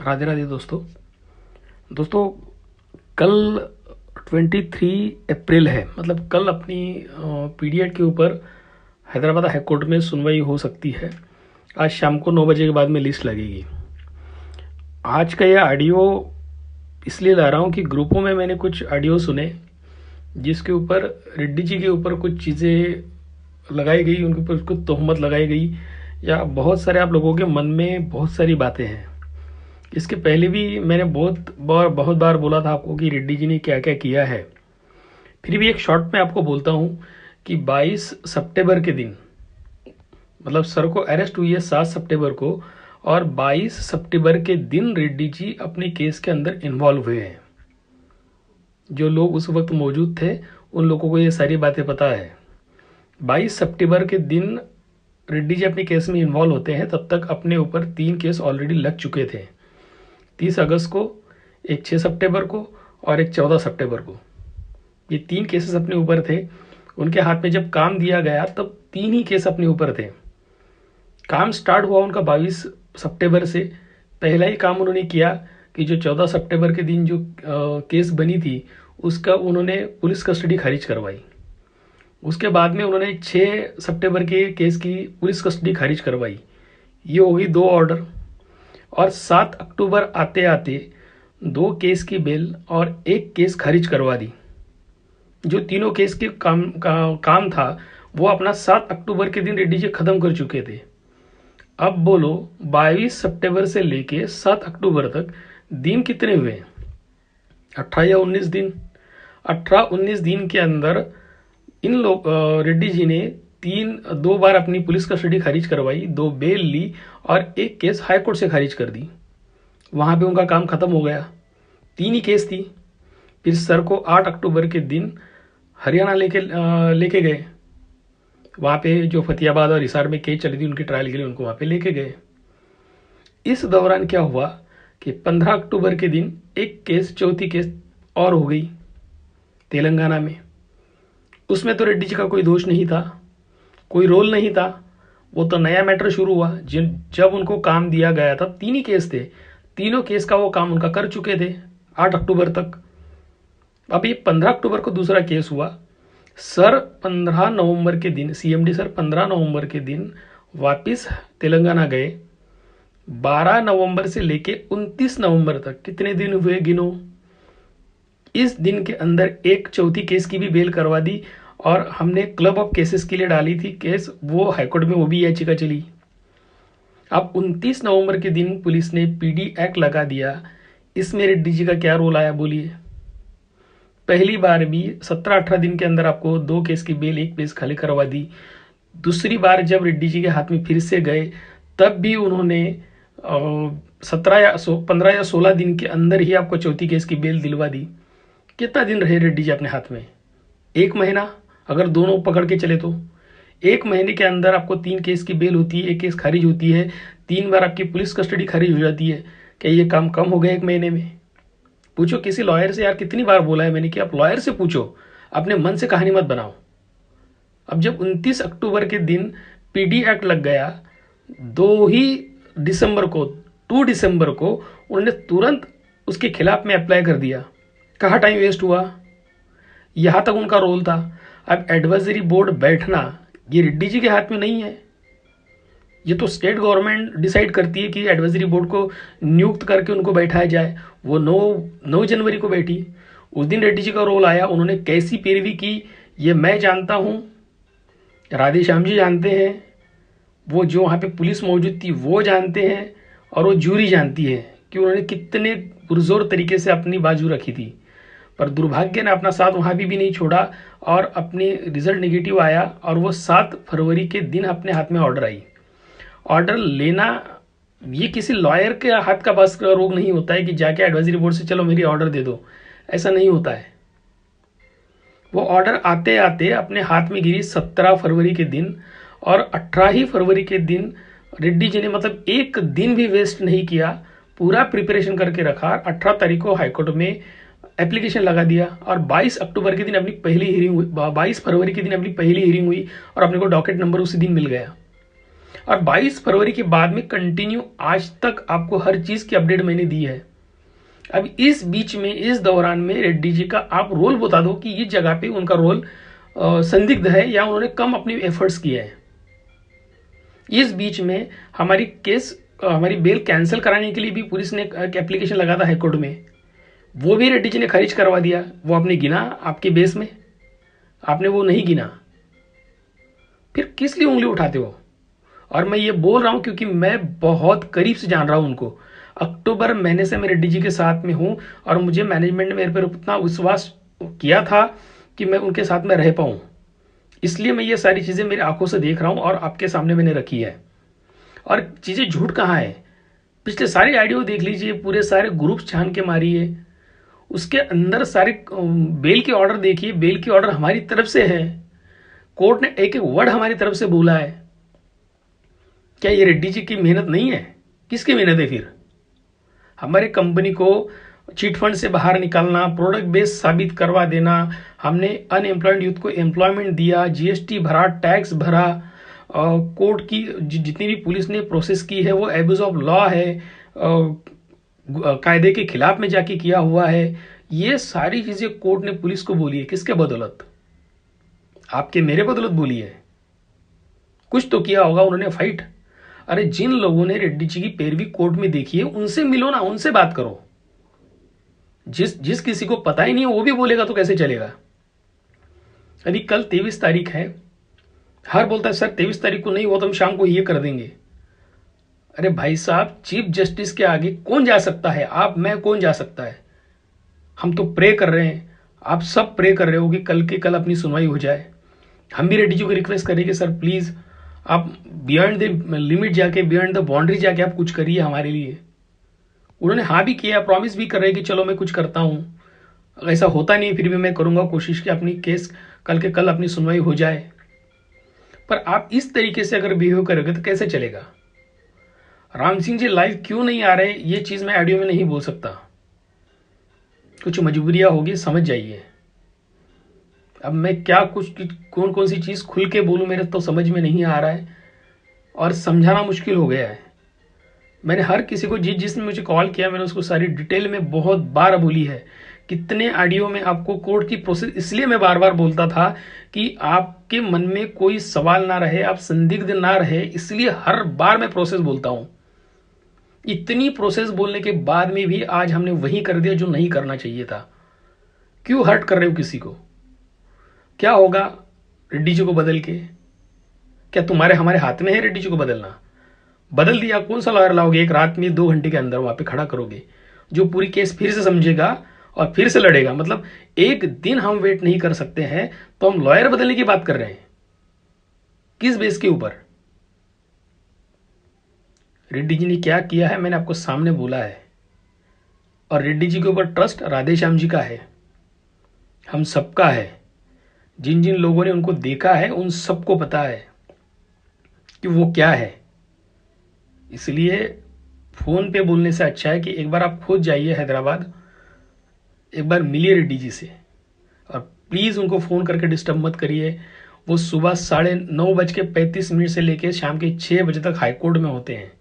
राधे राधे दोस्तों। दोस्तों, कल 23 अप्रैल है। मतलब कल अपनी पीडीएड के ऊपर हैदराबाद हाई कोर्ट में सुनवाई हो सकती है। आज शाम को 9 बजे के बाद में लिस्ट लगेगी। आज का यह ऑडियो इसलिए ला रहा हूँ कि ग्रुपों में मैंने कुछ ऑडियो सुने जिसके ऊपर रेड्डी जी के ऊपर कुछ चीज़ें लगाई गई, उनके ऊपर कुछ तोहमत लगाई गई, या बहुत सारे आप लोगों के मन में बहुत सारी बातें हैं। इसके पहले भी मैंने बहुत बार बोला था आपको कि रेड्डी जी ने क्या क्या किया है। फिर भी एक शॉर्ट में आपको बोलता हूँ कि 22 सितंबर के दिन, मतलब सर को अरेस्ट हुई है 7 सितंबर को, और 22 सितंबर के दिन रेड्डी जी अपने केस के अंदर इन्वॉल्व हुए हैं। जो लोग उस वक्त मौजूद थे उन लोगों को ये सारी बातें पता है। 22 सितंबर के दिन रेड्डी जी अपने केस में इन्वॉल्व होते हैं। तब तक अपने ऊपर 3 केस ऑलरेडी लग चुके थे। 30 अगस्त को, एक 6 सितंबर को और एक 14 सितंबर को। ये 3 केसेस अपने ऊपर थे। उनके हाथ में जब काम दिया गया तब 3 ही केस अपने ऊपर थे। काम स्टार्ट हुआ उनका 22 सितंबर से। पहला ही काम उन्होंने किया कि जो 14 सितंबर के दिन जो केस बनी थी उसका उन्होंने पुलिस कस्टडी खारिज करवाई। उसके बाद में उन्होंने 6 सितंबर के केस की पुलिस कस्टडी खारिज करवाई। ये हो गई 2 ऑर्डर। और 7 अक्टूबर आते आते 2 केस की बेल और 1 केस खारिज करवा दी। जो तीनों केस के काम था वो अपना 7 अक्टूबर के दिन रेड्डी जी खत्म कर चुके थे। अब बोलो 22 सितंबर से लेके 7 अक्टूबर तक दिन कितने हुए? 18 या 19 दिन। 18-19 दिन के अंदर इन लोग रेड्डी जी ने 2 बार अपनी पुलिस कस्टडी खारिज करवाई, 2 बेल ली और 1 केस हाई कोर्ट से खारिज कर दी। वहां पे उनका काम खत्म हो गया। 3 ही केस थी। फिर सर को 8 अक्टूबर के दिन हरियाणा लेके गए। वहां पे जो फतेहाबाद और हिसार में केस चली थी उनकी ट्रायल के लिए, उनको वहां पे लेके गए। इस दौरान क्या हुआ कि 15 अक्टूबर के दिन एक केस, चौथी केस और हो गई तेलंगाना में। उसमें तो रेड्डी जी का कोई दोष नहीं था, कोई रोल नहीं था। वो तो नया मैटर शुरू हुआ। जब उनको काम दिया गया था 3 ही केस थे। तीनों केस का वो काम उनका कर चुके थे 8 अक्टूबर तक। अब ये 15 अक्टूबर को दूसरा केस हुआ। सर 15 नवंबर के दिन, सीएमडी सर 15 नवंबर के दिन वापिस तेलंगाना गए। 12 नवंबर से लेके 29 नवंबर तक कितने दिन हुए गिनो। इस दिन के अंदर एक चौथी केस की भी बेल करवा दी और हमने क्लब ऑफ केसेस के लिए डाली थी केस, वो हाईकोर्ट में वो भी याचिका चली। अब 29 नवंबर के दिन पुलिस ने पीडी एक्ट लगा दिया। इसमें रेड्डी जी का क्या रोल आया बोलिए? पहली बार भी 17-18 दिन के अंदर आपको 2 केस की बेल, 1 केस खाली करवा दी। दूसरी बार जब रेड्डी जी के हाथ में फिर से गए तब भी उन्होंने 15 या 16 दिन के अंदर ही आपको चौथी केस की बेल दिलवा दी। कितना दिन रहे रेड्डी जी अपने हाथ में? 1 महीना। अगर दोनों पकड़ के चले तो 1 महीने के अंदर आपको 3 केस की बेल होती है, 1 केस खारिज होती है, 3 बार आपकी पुलिस कस्टडी खारिज हो जाती है। क्या ये काम कम हो गया 1 महीने में? पूछो किसी लॉयर से। यार कितनी बार बोला है मैंने कि आप लॉयर से पूछो, अपने मन से कहानी मत बनाओ। अब जब 29 अक्टूबर के दिन पीडी एक्ट लग गया, 2 ही दिसंबर को, 2 दिसंबर को उन्होंने तुरंत उसके खिलाफ में अप्लाई कर दिया। कहाँ टाइम वेस्ट हुआ? यहां तक उनका रोल था। अब एडवाइजरी बोर्ड बैठना ये रेड्डी जी के हाथ में नहीं है। ये तो स्टेट गवर्नमेंट डिसाइड करती है कि एडवाइजरी बोर्ड को नियुक्त करके उनको बैठाया जाए। वो 9 जनवरी को बैठी। उस दिन रेड्डी जी का रोल आया। उन्होंने कैसी पैरवी की ये मैं जानता हूं, राधे श्याम जी जानते हैं, वो जो वहां पे पुलिस मौजूद थी वो जानते हैं, और वो जूरी जानती है कि उन्होंने कितने पुरजोर तरीके से अपनी बाजू रखी थी। पर दुर्भाग्य ने अपना साथ वहां भी नहीं छोड़ा और अपनी रिजल्ट नेगेटिव आया। और वो 7 फरवरी के दिन अपने हाथ में ऑर्डर आई। ऑर्डर लेना ये किसी लॉयर के हाथ का बस का रोग नहीं होता है कि जाके एडवाइजरी बोर्ड से चलो मेरी ऑर्डर दे दो। ऐसा नहीं होता है। वो ऑर्डर आते आते अपने हाथ में गिरी 17 फरवरी के दिन, और 18 ही फरवरी के दिन रेड्डी जी ने, मतलब 1 दिन भी वेस्ट नहीं किया, पूरा प्रिपरेशन करके रखा। 18 तारीख को हाईकोर्ट में एप्लीकेशन लगा दिया और 22 अक्टूबर के दिन अपनी पहली हियरिंग हुई, 22 फरवरी के दिन अपनी पहली हियरिंग हुई और अपने को डॉकेट नंबर उसी दिन मिल गया। और 22 फरवरी के बाद में कंटिन्यू आज तक आपको हर चीज की अपडेट मैंने दी है। अब इस बीच में, इस दौरान में रेड्डी जी का आप रोल बता दो कि इस जगह पे उनका रोल संदिग्ध है या उन्होंने कम अपनी एफर्ट्स किए हैं। इस बीच में हमारी बेल कैंसिल कराने के लिए भी पुलिस ने एक एप्लीकेशन लगा था हाईकोर्ट में, वो भी रेड्डी जी ने खारिज करवा दिया। वो आपने गिना आपके बेस में, आपने वो नहीं गिना, फिर किस लिए उंगली उठाते हो? और मैं ये बोल रहा हूं क्योंकि मैं बहुत करीब से जान रहा हूं उनको। अक्टूबर महीने से मैं रेड्डी जी के साथ में हूं और मुझे मैनेजमेंट ने मेरे पर उतना विश्वास किया था कि मैं उनके साथ में रह पाऊं, इसलिए मैं ये सारी चीजें मेरी आंखों से देख रहा हूं और आपके सामने मैंने रखी है। और चीजें झूठ कहाँ है? पिछले सारे ऑडियो देख लीजिए, पूरे सारे ग्रुप्स छान के मारिए, उसके अंदर सारे बेल के ऑर्डर देखिए। बेल के ऑर्डर हमारी तरफ से है, कोर्ट ने एक एक वर्ड हमारी तरफ से बोला है। क्या ये रेड्डी जी की मेहनत नहीं है? किसकी मेहनत है फिर? हमारे कंपनी को चिट फंड से बाहर निकालना, प्रोडक्ट बेस साबित करवा देना, हमने अनएम्प्लॉयड यूथ को एम्प्लॉयमेंट दिया, जीएसटी भरा, टैक्स भरा, कोर्ट की जितनी भी पुलिस ने प्रोसेस की है वो एब्यूज ऑफ लॉ है, कायदे के खिलाफ में जाके किया हुआ है। ये सारी चीजें कोर्ट ने पुलिस को बोली है। किसके बदौलत? आपके मेरे बदौलत बोली है। कुछ तो किया होगा उन्होंने फाइट। अरे जिन लोगों ने रेड्डी जी की पैरवी कोर्ट में देखी है उनसे मिलो ना, उनसे बात करो। जिस किसी को पता ही नहीं है वो भी बोलेगा तो कैसे चलेगा? अभी कल 23 तारीख है, हर बोलता है सर 23 तारीख को नहीं हुआ तो हम शाम को ये कर देंगे। अरे भाई साहब, चीफ जस्टिस के आगे कौन जा सकता है? आप, मैं, कौन जा सकता है? हम तो प्रे कर रहे हैं, आप सब प्रे कर रहे हो कि कल के कल अपनी सुनवाई हो जाए। हम भी रेड्डी जी को रिक्वेस्ट करेंगे सर प्लीज आप बियॉन्ड द लिमिट जाके, बियॉन्ड द बाउंड्री जाके आप कुछ करिए हमारे लिए। उन्होंने हाँ भी किया, प्रॉमिस भी कर रहे हैं कि चलो मैं कुछ करता हूं। ऐसा होता नहीं फिर भी मैं करूंगा कोशिश कि अपनी केस कल के कल अपनी सुनवाई हो जाए। पर आप इस तरीके से अगर बिहेव करोगे तो कैसे चलेगा? राम सिंह जी लाइव क्यों नहीं आ रहे ये चीज मैं ऑडियो में नहीं बोल सकता, कुछ मजबूरियां होगी, समझ जाइए। अब मैं क्या कौन कौन सी चीज खुल के बोलूं, मेरे तो समझ में नहीं आ रहा है और समझाना मुश्किल हो गया है। मैंने हर किसी को जिसने मुझे कॉल किया मैंने उसको सारी डिटेल में बहुत बार बोली है। कितने ऑडियो में आपको कोर्ट की प्रोसेस, इसलिए मैं बार बार बोलता था कि आपके मन में कोई सवाल ना रहे, आप संदिग्ध ना रहे, इसलिए हर बार मैं प्रोसेस बोलता हूं। इतनी प्रोसेस बोलने के बाद में भी आज हमने वही कर दिया जो नहीं करना चाहिए था। क्यों हर्ट कर रहे हो किसी को? क्या होगा रेड्डी जी को बदल के? क्या तुम्हारे हमारे हाथ में है रेड्डी जी को बदलना? बदल दिया, कौन सा लॉयर लाओगे? एक रात में 2 घंटे के अंदर वहां पे खड़ा करोगे जो पूरी केस फिर से समझेगा और फिर से लड़ेगा? मतलब एक दिन हम वेट नहीं कर सकते हैं तो हम लॉयर बदलने की बात कर रहे हैं? किस बेस के ऊपर? रेड्डी जी ने क्या किया है मैंने आपको सामने बोला है। और रेड्डी जी के ऊपर ट्रस्ट राधेश्याम जी का है, हम सबका है। जिन जिन लोगों ने उनको देखा है उन सबको पता है कि वो क्या है। इसलिए फोन पे बोलने से अच्छा है कि एक बार आप खुद जाइए हैदराबाद, एक बार मिलिए रेड्डी जी से और प्लीज उनको फोन करके डिस्टर्ब मत करिए। वो सुबह 9:35 से लेकर शाम के 6 बजे तक हाईकोर्ट में होते हैं।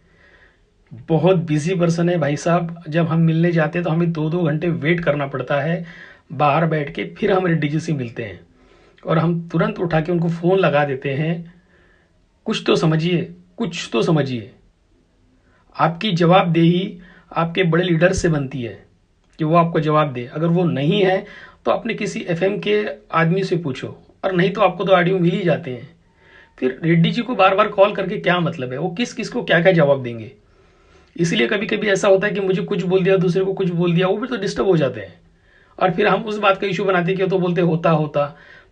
बहुत बिजी पर्सन है भाई साहब। जब हम मिलने जाते हैं तो हमें 2-2 घंटे वेट करना पड़ता है बाहर बैठ के, फिर हम रेड्डी जी से मिलते हैं और हम तुरंत उठा के उनको फोन लगा देते हैं। कुछ तो समझिए, कुछ तो समझिए। आपकी जवाबदेही आपके बड़े लीडर से बनती है कि वो आपको जवाब दे। अगर वो नहीं है तो अपने किसी एफएम के आदमी से पूछो, और नहीं तो आपको तो ऑडियो मिल ही जाते हैं। फिर रेड्डी जी को बार बार कॉल करके क्या मतलब है? वो किस किस को क्या क्या जवाब देंगे? इसलिए कभी कभी ऐसा होता है कि मुझे कुछ बोल दिया, दूसरे को कुछ बोल दिया, वो भी तो डिस्टर्ब हो जाते हैं और फिर हम उस बात का इशू बनाते हैं कि तो बोलते होता।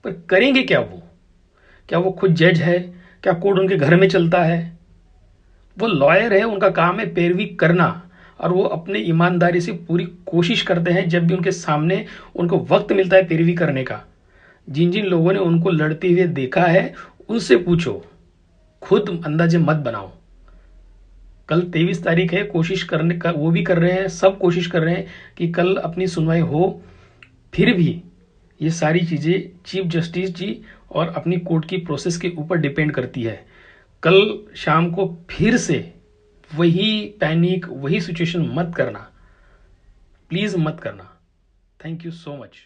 पर करेंगे क्या वो? क्या वो खुद जज है? क्या कोर्ट उनके घर में चलता है? वो लॉयर है, उनका काम है पैरवी करना और वो अपने ईमानदारी से पूरी कोशिश करते हैं। जब भी उनके सामने उनको वक्त मिलता है पैरवी करने का, जिन जिन लोगों ने उनको लड़ते हुए देखा है उनसे पूछो, खुद अंदाजे मत बनाओ। कल 23 तारीख है, कोशिश करने का वो भी कर रहे हैं, सब कोशिश कर रहे हैं कि कल अपनी सुनवाई हो। फिर भी ये सारी चीजें चीफ जस्टिस जी और अपनी कोर्ट की प्रोसेस के ऊपर डिपेंड करती है। कल शाम को फिर से वही पैनिक, वही सिचुएशन मत करना, प्लीज मत करना। Thank you so much.